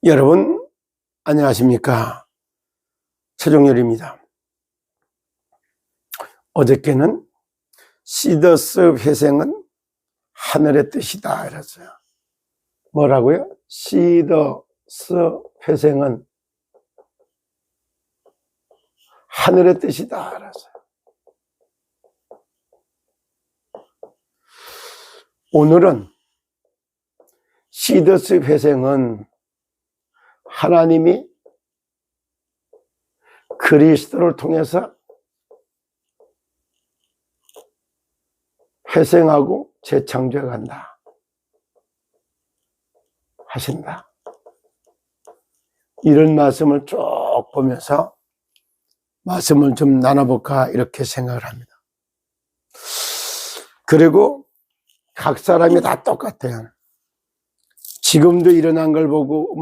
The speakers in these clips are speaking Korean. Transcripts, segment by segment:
여러분 안녕하십니까? 최종열입니다. 어저께는 시더스 회생은 하늘의 뜻이다 이랬어요. 뭐라고요? 시더스 회생은 하늘의 뜻이다 이랬어요. 오늘은 시더스 회생은 하나님이 그리스도를 통해서 회생하고 재창조해 간다 하신다. 이런 말씀을 쭉 보면서 말씀을 좀 나눠볼까 이렇게 생각을 합니다. 그리고 각 사람이 다 똑같아요. 지금도 일어난 걸 보고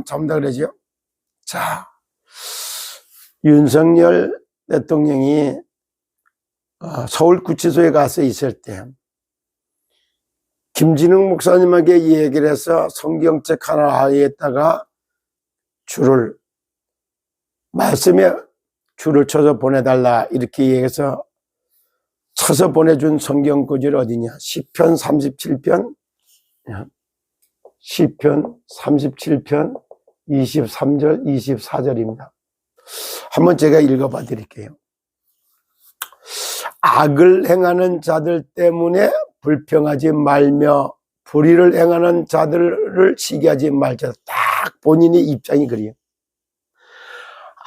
전부 다 그러죠. 자, 윤석열 대통령이 서울구치소에 가서 있을 때 김진흥 목사님에게 얘기를 해서 성경책 하나 하에다가 말씀에 줄을 쳐서 보내달라 이렇게 얘기해서 쳐서 보내준 성경 구절 어디냐? 시편 37편 37편 23절 24절입니다. 한번 제가 읽어봐 드릴게요. 악을 행하는 자들 때문에 불평하지 말며 불의를 행하는 자들을 시기하지 말자. 딱 본인의 입장이 그래요.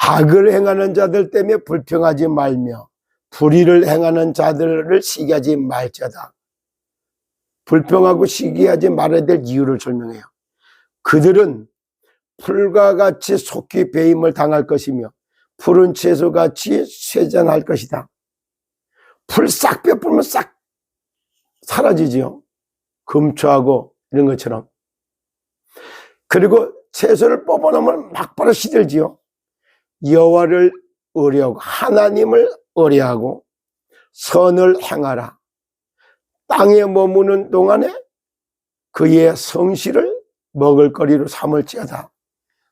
악을 행하는 자들 때문에 불평하지 말며 불의를 행하는 자들을 시기하지 말자다. 불평하고 시기하지 말아야 될 이유를 설명해요. 그들은 풀과 같이 속히 배임을 당할 것이며 푸른 채소같이 쇠잔할 것이다. 풀 싹 뼈 뿌리면 싹 사라지지요. 금초하고 이런 것처럼. 그리고 채소를 뽑아놓으면 막바로 시들지요. 여호와를 의뢰하고 하나님을 의뢰하고 선을 행하라. 땅에 머무는 동안에 그의 성실을 먹을거리로 삼을지어다.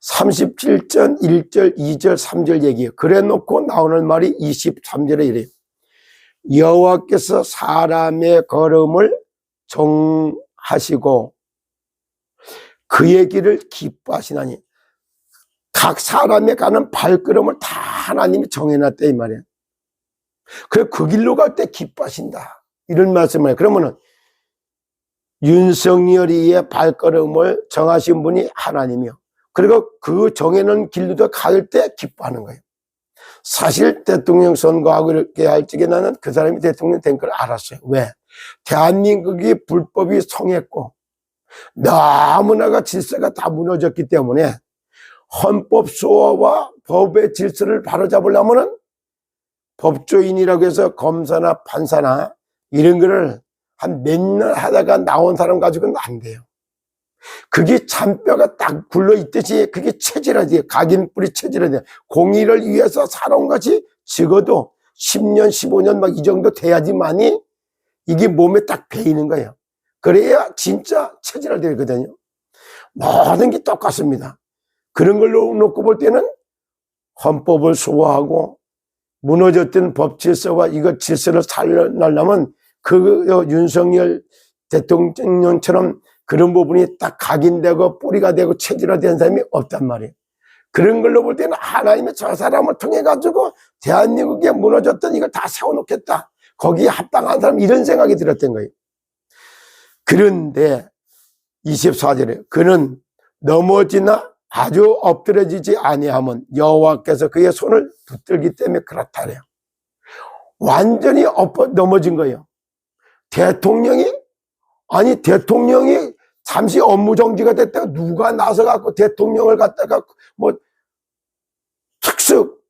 37절 1절 2절 3절 얘기해요. 그래 놓고 나오는 말이 23절에 이래요. 여호와께서 사람의 걸음을 정하시고 그의 길을 기뻐하시나니. 각 사람의 가는 발걸음을 다 하나님이 정해놨다 이 말이에요. 그래 그 길로 갈 때 기뻐하신다 이런 말씀을 해요. 그러면은 윤석열이의 발걸음을 정하신 분이 하나님이요. 그리고 그 정해놓은 길로 갈 때 기뻐하는 거예요. 사실 대통령 선거하고 이렇게 할 적에 나는 그 사람이 대통령 된 걸 알았어요. 왜? 대한민국이 불법이 성했고 너무나가 질서가 다 무너졌기 때문에 헌법 소화와 법의 질서를 바로잡으려면은 법조인이라고 해서 검사나 판사나 이런 거를 한 몇 년 하다가 나온 사람 가지고는 안 돼요. 그게 잔뼈가 딱 굴러있듯이 그게 체질화야 돼요. 각인뿔이 체질화야 돼요. 공의를 위해서 살아온 것이 적어도 10년, 15년 막 이 정도 돼야지만이 이게 몸에 딱 배이는 거예요. 그래야 진짜 체질화되거든요. 모든 게 똑같습니다. 그런 걸로 놓고 볼 때는 헌법을 소화하고 무너졌던 법 질서와 이거 질서를 살려내려면 그 윤석열 대통령처럼 그런 부분이 딱 각인되고 뿌리가 되고 체질화된 사람이 없단 말이에요. 그런 걸로 볼 때는 하나님의 저 사람을 통해 가지고 대한민국에 무너졌던 이걸 다 세워놓겠다. 거기에 합당한 사람 이런 생각이 들었던 거예요. 그런데 24절에 그는 넘어지나 아주 엎드려지지 아니하면 여호와께서 그의 손을 붙들기 때문에 그렇다래요. 완전히 넘어진 거예요. 대통령이 잠시 업무 정지가 됐다가 누가 나서 갖고 대통령을 갖다가 뭐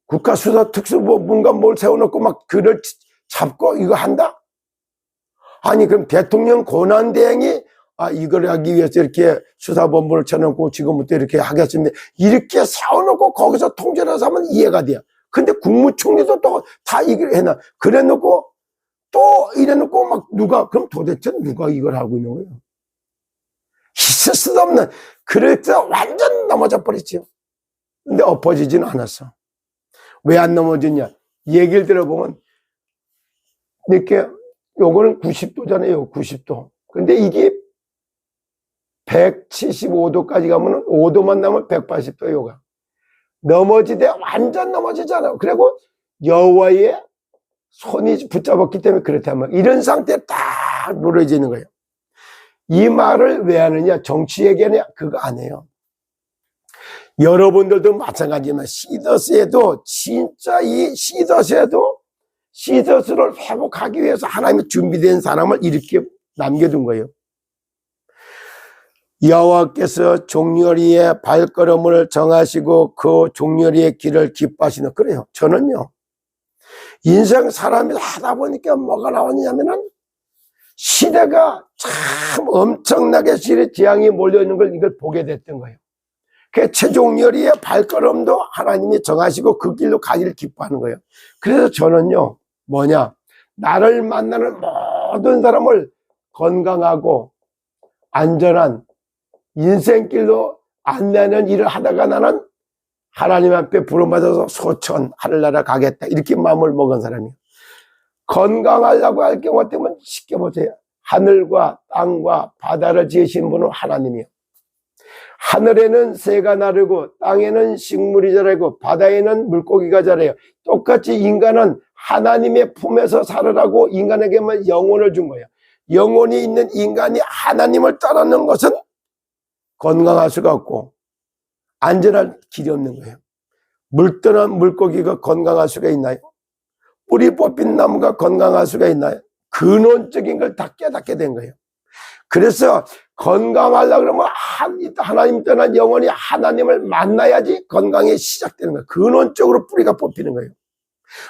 국가수사특수본가 뭘 세워놓고 막 그를 잡고 이거 한다? 아니 그럼 대통령 권한대행이 이걸 하기 위해서 이렇게 수사본부를 쳐놓고 지금부터 이렇게 하겠습니다. 이렇게 세워놓고 거기서 통제를 해서 하면 이해가 돼요. 근데 국무총리도 또 다 이걸 해놔. 그래 놓고 또 이래 놓고 막 그럼 도대체 누가 이걸 하고 있는 거예요? 있을 수도 없는, 그래서 완전 넘어져 버렸죠. 근데 엎어지지는 않았어. 왜 안 넘어졌냐? 얘기를 들어보면, 이렇게, 요거는 90도잖아요, 90도. 근데 이게 175도까지 가면 5도만 나면 180도 요가. 넘어지대 완전 넘어지잖아. 그리고 여호와의 손이 붙잡았기 때문에 그렇다면 이런 상태에 딱 누러지는 거예요. 이 말을 왜 하느냐? 정치 얘기냐? 그거 안 해요. 여러분들도 마찬가지지만 시더스에도 진짜 이 시더스에도 시더스를 회복하기 위해서 하나님이 준비된 사람을 이렇게 남겨둔 거예요. 여호와께서 종려리의 발걸음을 정하시고 그 종려리의 길을 기뻐하시는. 그래요. 저는요, 인생 사람이 하다 보니까 뭐가 나오냐면은 시대가 참 엄청나게 재앙이 몰려있는 걸 이걸 보게 됐던 거예요. 그 최종렬이의 발걸음도 하나님이 정하시고 그 길로 가기를 기뻐하는 거예요. 그래서 저는요, 뭐냐, 나를 만나는 모든 사람을 건강하고 안전한 인생길로 안내하는 일을 하다가 나는 하나님 앞에 부름받아서 소천 하늘나라 가겠다, 이렇게 마음을 먹은 사람이에요. 건강하려고 할 경우 같으면 쉽게 보세요. 하늘과 땅과 바다를 지으신 분은 하나님이에요. 하늘에는 새가 나르고 땅에는 식물이 자라고 바다에는 물고기가 자라요. 똑같이 인간은 하나님의 품에서 살으라고 인간에게만 영혼을 준 거예요. 영혼이 있는 인간이 하나님을 떠나는 것은 건강할 수가 없고 안전할 길이 없는 거예요. 물 떠난 물고기가 건강할 수가 있나요? 뿌리 뽑힌 나무가 건강할 수가 있나요? 근원적인 걸 다 깨닫게 된 거예요. 그래서 건강하려고 그러면 하나님 떠난 영혼이 하나님을 만나야지 건강이 시작되는 거예요. 근원적으로 뿌리가 뽑히는 거예요.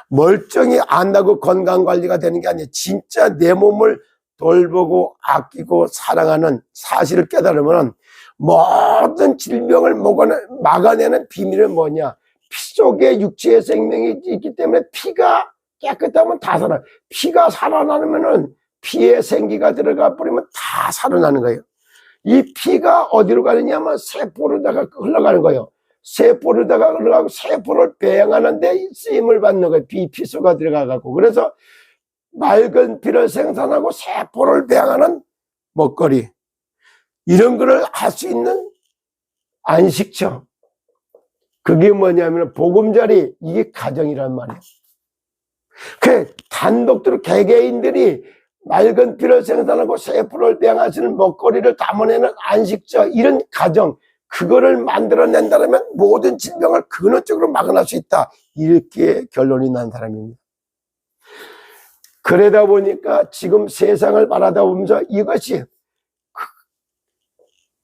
멀쩡히 안다고 건강관리가 되는 게 아니에요. 진짜 내 몸을 돌보고 아끼고 사랑하는 사실을 깨달으면 모든 질병을 막아내는 비밀은 뭐냐? 피 속에 육체의 생명이 있기 때문에 피가 깨끗하면 다 살아. 피가 살아나면은 피에 생기가 들어가 버리면 다 살아나는 거예요. 이 피가 어디로 가느냐면 세포로다가 흘러가는 거예요. 세포로다가 흘러가고 세포를 배양하는데 쓰임을 받는 거예요. 피수가 들어가고. 그래서 맑은 피를 생산하고 세포를 배양하는 먹거리, 이런 거를 할 수 있는 안식처, 그게 뭐냐면 보금자리, 이게 가정이란 말이에요. 그 단독적으로 개개인들이 맑은 피를 생산하고 세포를 배양하시는 먹거리를 담아내는 안식처, 이런 가정, 그거를 만들어낸다면 모든 질병을 근원적으로 막아낼 수 있다, 이렇게 결론이 난 사람입니다. 그러다 보니까 지금 세상을 바라다 보면서 이것이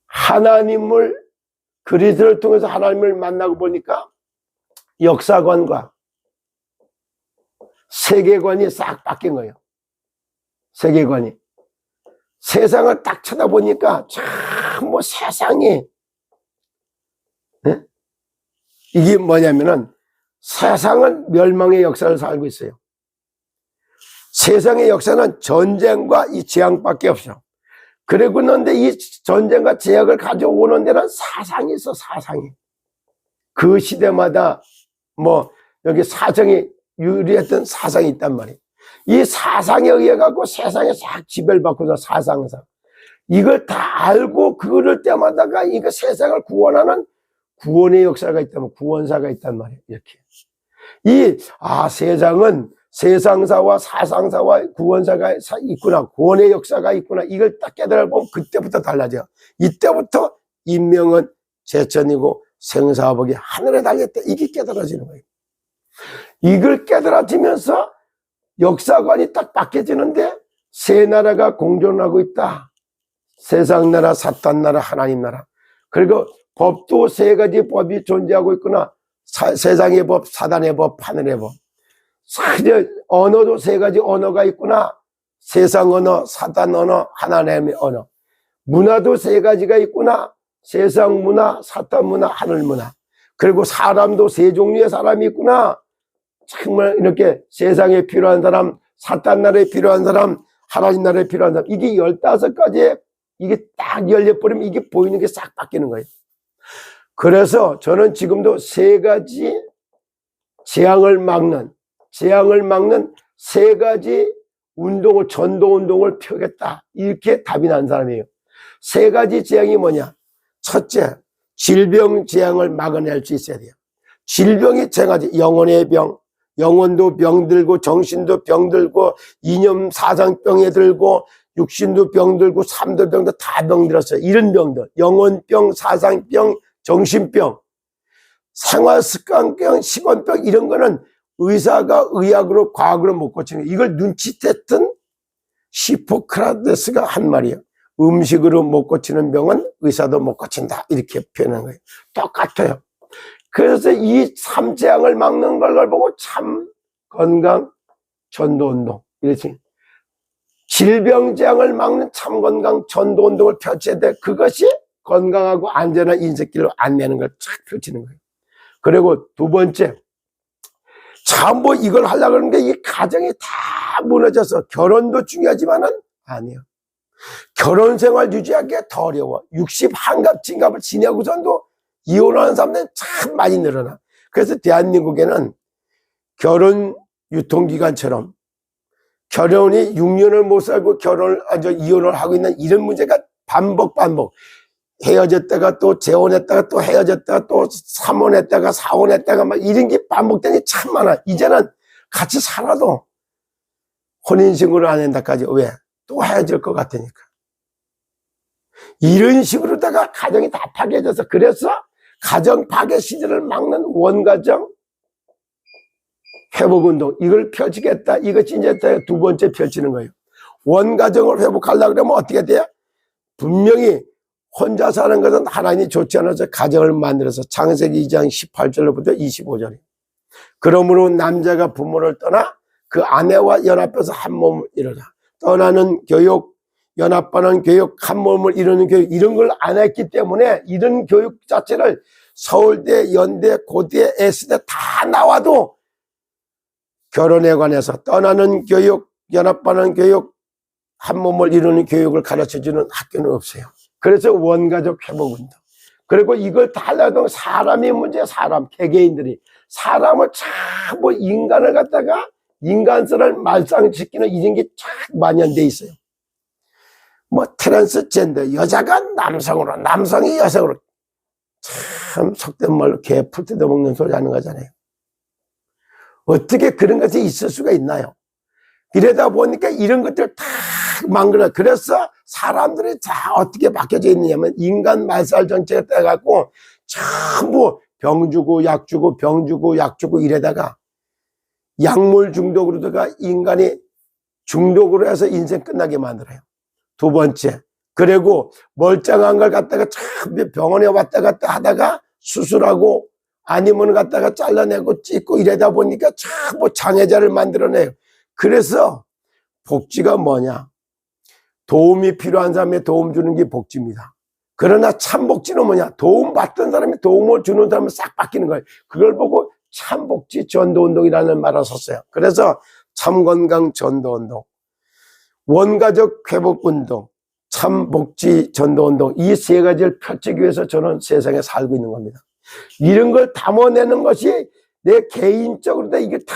하나님을, 그리스도를 통해서 하나님을 만나고 보니까 역사관과 세계관이 싹 바뀐 거예요. 세계관이. 세상을 딱 쳐다보니까 참 뭐 세상이, 네? 이게 뭐냐면은 세상은 멸망의 역사를 살고 있어요. 세상의 역사는 전쟁과 이 재앙밖에 없어. 그러고 있는데 이 전쟁과 재앙을 가져오는 데는 사상이 있어, 사상이. 그 시대마다 뭐 여기 사정이 유리했던 사상이 있단 말이에요. 이 사상에 의해 갖고 세상에 싹 지배받고서 사상상. 이걸 다 알고 그럴 때마다가 이거 세상을 구원하는 구원의 역사가 있다면 구원사가 있단 말이에요. 이렇게. 세상은 세상사와 사상사와 구원사가 있구나, 구원의 역사가 있구나, 이걸 딱 깨달아보면 그때부터 달라져요. 이때부터 인명은 제천이고 생사복이 하늘에 달렸다, 이게 깨달아지는 거예요. 이걸 깨달아지면서 역사관이 딱 바뀌어지는데 세 나라가 공존하고 있다. 세상 나라, 사탄 나라, 하나님 나라. 그리고 법도 세 가지 법이 존재하고 있구나. 세상의 법, 사단의 법, 하늘의 법. 언어도 세 가지 언어가 있구나. 세상 언어, 사단 언어, 하나님의 언어. 문화도 세 가지가 있구나. 세상 문화, 사탄 문화, 하늘 문화. 그리고 사람도 세 종류의 사람이 있구나. 정말 이렇게 세상에 필요한 사람, 사탄 나라에 필요한 사람, 하나님 나라에 필요한 사람, 이게 15가지의 이게 딱 열려버리면 이게 보이는 게 싹 바뀌는 거예요. 그래서 저는 지금도 세 가지 재앙을 막는 세 가지 운동을, 전도 운동을 펴겠다. 이렇게 답이 난 사람이에요. 세 가지 재앙이 뭐냐? 첫째, 질병 재앙을 막아낼 수 있어야 돼요. 질병이 세 가지, 영혼의 병, 영혼도 병들고 정신도 병들고 이념 사상병에 들고 육신도 병들고 삶도 병도 다 병들었어요. 이런 병들, 영혼병, 사상병, 정신병, 생활습관병, 식원병, 이런 거는 의사가 의학으로 과학으로 못 고치는 거예요. 이걸 눈치챘던 히포크라테스가 한 말이에요. 음식으로 못 고치는 병은 의사도 못 고친다, 이렇게 표현한 거예요. 똑같아요. 그래서 이 삼재앙을 막는 걸 보고 참 건강 전도운동, 이렇지. 질병재앙을 막는 참 건강 전도운동을 펼쳐야 돼. 그것이 건강하고 안전한 인생길로 안내는 걸 쫙 펼치는 거예요. 그리고 두 번째, 참 뭐 이걸 하려고 하는 게 이 가정이 다 무너져서, 결혼도 중요하지만은 아니에요. 결혼 생활 유지하기가 더 어려워. 60 한갑 진갑을 지내고선도 이혼하는 사람들이 참 많이 늘어나. 그래서 대한민국에는 결혼 유통기간처럼 결혼이 6년을 못 살고 이혼을 하고 있는 이런 문제가 반복. 헤어졌다가 또 재혼했다가 또 헤어졌다가 또 3혼했다가 4혼했다가 막 이런 게 반복되니 참 많아. 이제는 같이 살아도 혼인신고를 안 한다까지. 왜? 또 헤어질 것 같으니까. 이런 식으로다가 가정이 다 파괴해져서, 그래서 가정 파괴 시대를 막는 원가정 회복운동, 이걸 펼치겠다. 이것이 이제 두 번째 펼치는 거예요. 원가정을 회복하려고 그러면 어떻게 돼요? 분명히 혼자 사는 것은 하나님이 좋지 않아서 가정을 만들어서, 창세기 2장 18절로부터 25절이에요. 그러므로 남자가 부모를 떠나 그 아내와 연합해서 한 몸을 이루라. 떠나는 교육, 연합하는 교육, 한 몸을 이루는 교육, 이런 걸 안 했기 때문에 이런 교육 자체를 서울대, 연대, 고대, S대 다 나와도 결혼에 관해서 떠나는 교육, 연합하는 교육, 한 몸을 이루는 교육을 가르쳐주는 학교는 없어요. 그래서 원가족 회복운동. 그리고 이걸 다 하려면 사람이 문제야. 개개인들이 사람을 자꾸 인간을 갖다가 인간성을 말상시키는 이런 게 참 만연돼 있어요. 뭐 트랜스젠더, 여자가 남성으로, 남성이 여성으로, 참 속된 말로 개 풀 뜯어 먹는 소리 하는 거잖아요. 어떻게 그런 것이 있을 수가 있나요? 이러다 보니까 이런 것들 다 망그러. 그래서 사람들이 다 어떻게 바뀌어져 있느냐면 인간 말살 정책에 따라갖고 전부 병 주고 약 주고 병 주고 약 주고 이러다가 약물 중독으로다가 인간이 중독으로 해서 인생 끝나게 만들어요. 두 번째, 그리고 멀쩡한 걸 갖다가 참 병원에 왔다 갔다 하다가 수술하고 아니면 갖다가 잘라내고 찢고 이러다 보니까 참 장애자를 만들어내요. 그래서 복지가 뭐냐? 도움이 필요한 사람에 도움 주는 게 복지입니다. 그러나 참 복지는 뭐냐? 도움 받던 사람이 도움을 주는 사람은 싹 바뀌는 거예요. 그걸 보고 참 복지 전도운동이라는 말을 썼어요. 그래서 참 건강 전도운동, 원가족 회복운동, 참 복지 전도운동, 이 세 가지를 펼치기 위해서 저는 세상에 살고 있는 겁니다. 이런 걸 담아내는 것이 내 개인적으로 이게 다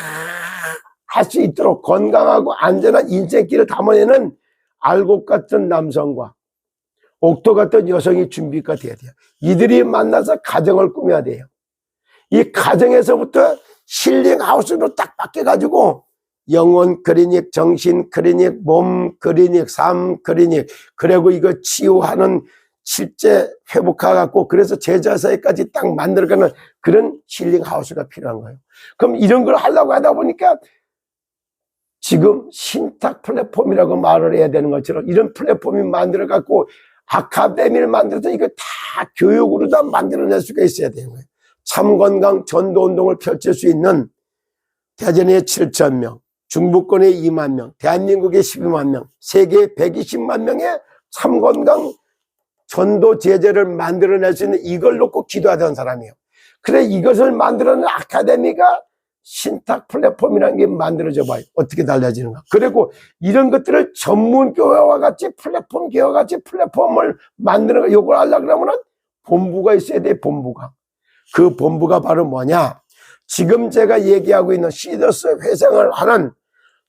할 수 있도록 건강하고 안전한 인생길을 담아내는 알곡 같은 남성과 옥토 같은 여성이 준비가 돼야 돼요. 이들이 만나서 가정을 꾸며야 돼요. 이 가정에서부터 힐링하우스로 딱 바뀌어가지고 영혼 클리닉, 정신 클리닉, 몸 클리닉, 삶 클리닉, 그리고 이거 치유하는 실제 회복해갖고 그래서 제자사회까지 딱 만들어가는 그런 힐링하우스가 필요한 거예요. 그럼 이런 걸 하려고 하다 보니까 지금 신탁 플랫폼이라고 말을 해야 되는 것처럼 이런 플랫폼이 만들어갖고 아카데미를 만들어서 이거 다 교육으로 다 만들어낼 수가 있어야 되는 거예요. 참건강 전도운동을 펼칠 수 있는 대전에 7천 명, 중부권에 2만 명, 대한민국에 12만 명, 세계 120만 명의 참건강 전도 제재를 만들어낼 수 있는 이걸 놓고 기도하던 사람이에요. 그래 이것을 만들어낸 아카데미가 신탁 플랫폼이라는 게 만들어져 봐요. 어떻게 달라지는가. 그리고 이런 것들을 전문 교회와 같이 플랫폼 교회와 같이 플랫폼을 만드는 거, 요걸 하려고 그러면은 본부가 있어야 돼, 본부가. 그 본부가 바로 뭐냐? 지금 제가 얘기하고 있는 시더스 회생을 하는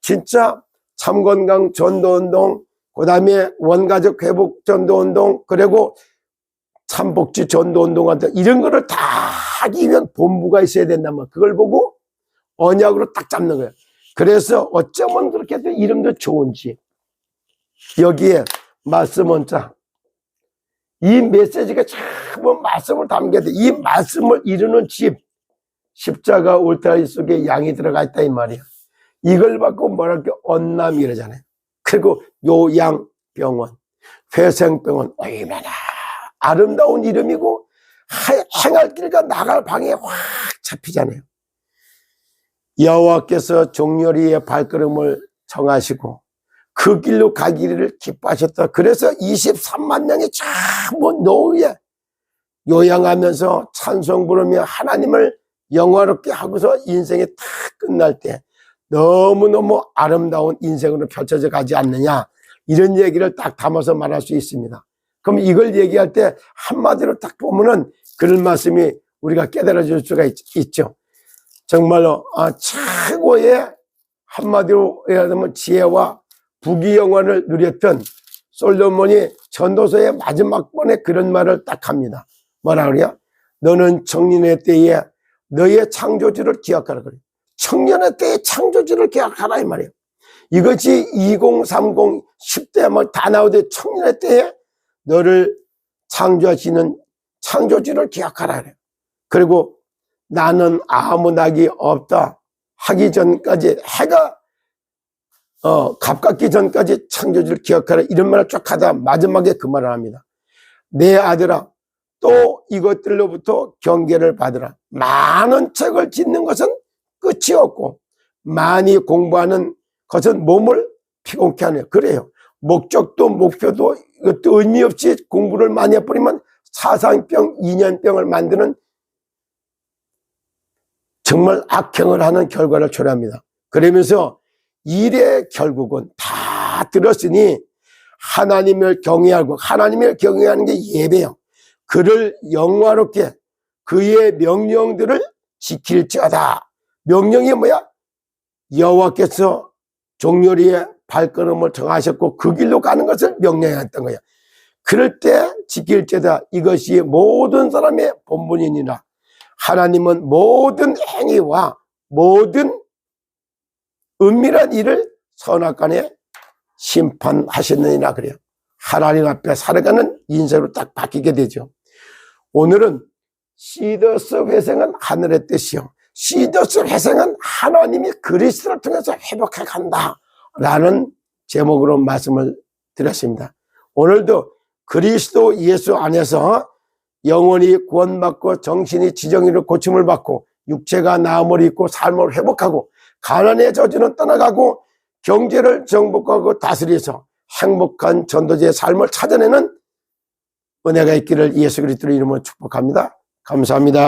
진짜 참건강 전도운동, 그 다음에 원가족 회복 전도운동, 그리고 참복지 전도운동 같은 이런 거를 다 하기 위한 본부가 있어야 된단 말이야. 그걸 보고 언약으로 딱 잡는 거예요. 그래서 어쩌면 그렇게 해도 이름도 좋은지 여기에 말씀은 자, 이 메시지가 참 말씀을 담겨야 돼. 이 말씀을 이루는 집, 십자가 울타리 속에 양이 들어가 있다 이 말이야. 이걸 받고 뭐랄까 언남이 이러잖아요. 그리고 요양병원, 회생병원, 얼마나 아름다운 이름이고 행할 길과 나갈 방에 확 잡히잖아요. 여호와께서 종려리의 발걸음을 정하시고 그 길로 가기를 기뻐하셨다. 그래서 23만 명이 전부 노후에 요양하면서 찬송 부르며 하나님을 영화롭게 하고서 인생이 다 끝날 때 너무너무 아름다운 인생으로 펼쳐져 가지 않느냐, 이런 얘기를 딱 담아서 말할 수 있습니다. 그럼 이걸 얘기할 때 한마디로 딱 보면은 그런 말씀이 우리가 깨달아 줄 수가 있죠. 정말로 최고의 한마디로 얘기하면 지혜와 부귀영화를 누렸던 솔로몬이 전도서의 마지막 번에 그런 말을 딱 합니다. 뭐라 그래요? 너는 청년의 때에 너의 창조주를 기억하라 그래요. 청년의 때의 창조주를 기억하라 이 말이에요. 이것이 2030, 10대 뭐 다 나오되 청년의 때에 너를 창조하시는 창조주를 기억하라 그래요. 그리고 나는 아무 낙이 없다 하기 전까지, 해가 가깝기 전까지 창조주를 기억하라, 이런 말을 쭉 하다 마지막에 그 말을 합니다. 내 아들아, 또 이것들로부터 경계를 받으라. 많은 책을 짓는 것은 끝이 없고 많이 공부하는 것은 몸을 피곤케 하네요. 그래요. 목적도 목표도 이것도 의미 없이 공부를 많이 해버리면 사상병, 인연병을 만드는 정말 악행을 하는 결과를 초래합니다. 그러면서 일의 결국은 다 들었으니 하나님을 경외하고, 하나님을 경외하는 게 예배요. 그를 영화롭게 그의 명령들을 지킬지어다. 명령이 뭐야? 여호와께서 종려리의 발걸음을 정하셨고 그 길로 가는 것을 명령했던 거야. 그럴 때 지킬지어다. 이것이 모든 사람의 본분이니라. 하나님은 모든 행위와 모든 은밀한 일을 선악간에 심판하셨느니라 그래요. 하나님 앞에 살아가는 인생으로 딱 바뀌게 되죠. 오늘은 시더스 회생은 하늘의 뜻이요, 시더스 회생은 하나님이 그리스도를 통해서 회복해 간다 라는 제목으로 말씀을 드렸습니다. 오늘도 그리스도 예수 안에서 영혼이 구원받고 정신이 지정의로 고침을 받고 육체가 나음을 입고 삶을 회복하고 가난의 저주는 떠나가고 경제를 정복하고 다스려서 행복한 전도자의 삶을 찾아내는 은혜가 있기를 예수 그리스도의 이름으로 축복합니다. 감사합니다.